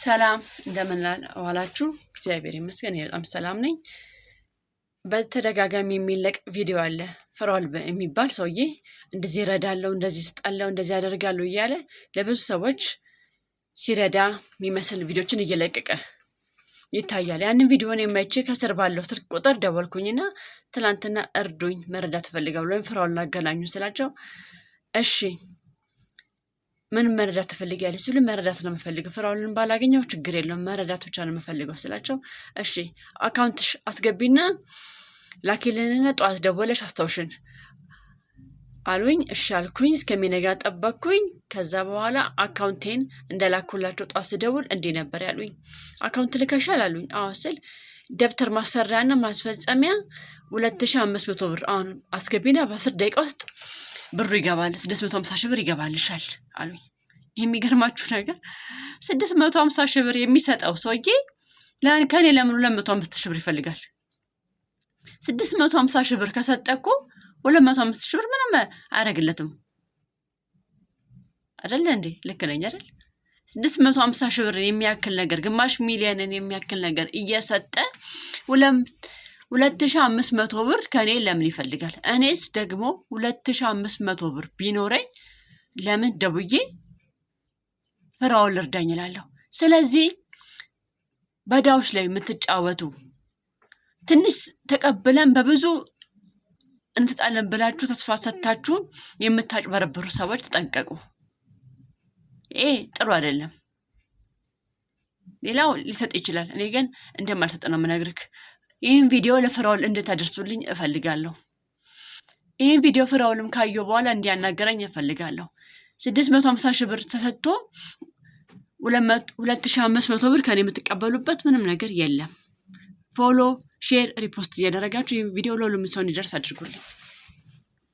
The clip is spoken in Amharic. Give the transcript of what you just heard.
ሰላም እንደምን ዋላችሁ? እግዚአብሔር ይመስገን በጣም ሰላም ነኝ። በተደጋጋሚ የሚለቅ ቪዲዮ አለ። ፍራኦል የሚባል ሰውዬ እንደዚህ እረዳለሁ፣ እንደዚህ ስጣለሁ፣ እንደዚህ አደርጋለሁ እያለ ለብዙ ሰዎች ሲረዳ የሚመስል ቪዲዮችን እየለቀቀ ይታያል። ያንን ቪዲዮን የማይቼ ከስር ባለው ስልክ ቁጥር ደወልኩኝና ትላንትና እርዱኝ፣ መረዳት እፈልጋለሁ ወይም ፍራኦልን አገናኙ ስላቸው እሺ ምን መረዳት ትፈልጊያለሽ ሲሉ መረዳት ነው የምፈልገው፣ ፍራኦልን ባላገኘው ችግር የለውም መረዳት ብቻ ነው የምፈልገው ስላቸው እሺ አካውንትሽ አስገቢና ላኪልንና ጠዋት ደወለሽ አስታውሽን አሉኝ። እሺ አልኩኝ። እስከሚነጋ ጠበቅኩኝ። ከዛ በኋላ አካውንቴን እንደላኩላቸው ጠዋት ስደውል እንዲህ ነበር ያሉኝ። አካውንት ልከሻል አሉኝ። አዎ ስል ደብተር ማሰሪያና ማስፈጸሚያ 2500 ብር አሁን አስገቢና በ10 ደቂቃ ውስጥ ብሩ ይገባል፣ 650 ሺህ ብር ይገባልሻል አሉኝ። የሚገርማችሁ ነገር 650 ሺህ ብር የሚሰጠው ሰውዬ ከኔ ለምን 205 ሺህ ብር ይፈልጋል? 650 ሺህ ብር ከሰጠኩ 205 ሺህ ብር ምንም አያደርግለትም አይደል እንዴ? ልክ ነኝ አይደል? 650 ሺህ ብር የሚያክል ነገር ግማሽ ሚሊዮንን የሚያክል ነገር እየሰጠ 2500 ብር ከኔ ለምን ይፈልጋል? እኔስ ደግሞ 2500 ብር ቢኖረኝ ለምን ደውዬ ፍራኦል እርዳኝ እላለሁ? ስለዚህ በዳዎች ላይ የምትጫወቱ ትንሽ ተቀብለን በብዙ እንትጣለን ብላችሁ ተስፋ ሰጥታችሁ የምታጭበረብሩ ሰዎች ተጠንቀቁ። ይሄ ጥሩ አይደለም። ሌላው ሊሰጥ ይችላል፣ እኔ ግን እንደማልሰጥ ነው የምነግርህ። ይህን ቪዲዮ ለፍራኦል እንድታደርሱልኝ እፈልጋለሁ። ይህን ቪዲዮ ፍራኦልም ካየው በኋላ እንዲያናገረኝ እፈልጋለሁ። 650 ሺህ ብር ተሰጥቶ 2500 ብር ከኔ የምትቀበሉበት ምንም ነገር የለም። ፎሎ፣ ሼር፣ ሪፖስት እያደረጋችሁ ይህን ቪዲዮ ለሁሉም ሰው እንዲደርስ አድርጉልኝ።